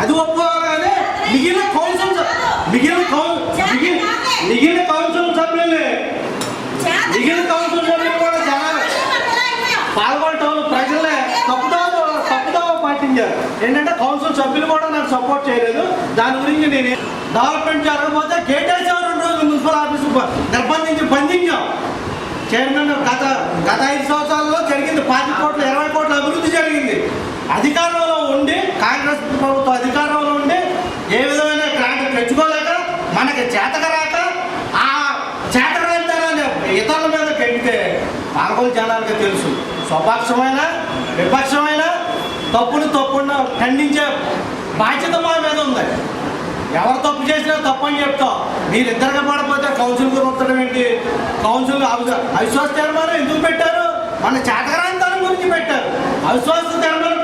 అది ఒప్పుకోవాలి. కానీ మిగిలిన కౌన్సిల్ సభ్యులు కూడా జనాలు పాల్గొనటం ప్రజలే తప్పుదావ పాటించారు. ఏంటంటే కౌన్సిల్ సభ్యులు కూడా నాకు సపోర్ట్ చేయలేదు. దాని గురించి నేను డెవలప్మెంట్ జరగకపోతే గేట్ వేసాం 2 రోజులు మున్సిపల్ ఆఫీసు నిర్బంధించి బంధించాం. చైర్మన్ గత 5 సంవత్సరాల్లో జరిగింది 10 కోట్ల 20 కోట్ల అభివృద్ధి జరిగింది. అధికారంలో ఉండి కాంగ్రెస్ ప్రభుత్వం అధికారంలో ఉండి ఏ విధమైన గ్రాంట్ తెచ్చుకోలేక మనకి చేతకరాక ఆ చేతకరాంతరాన్ని ఇతరుల మీద పెడితే పాల్గొని జనానికి తెలుసు. స్వపక్షమైన విపక్షమైన తప్పును ఖండించే బాధ్యత మా మీద ఉంది. ఎవరు తప్పు చేసినా తప్పని చెప్తాం. మీరు ఇద్దరికి పడకపోతే కౌన్సిల్ గురించి ఏంటి? కౌన్సిల్ అవిశ్వాస తీర్మానం ఎందుకు పెట్టారు? మన చేతకరాంతరం గురించి పెట్టారు. అవిశ్వాస తీర్మానం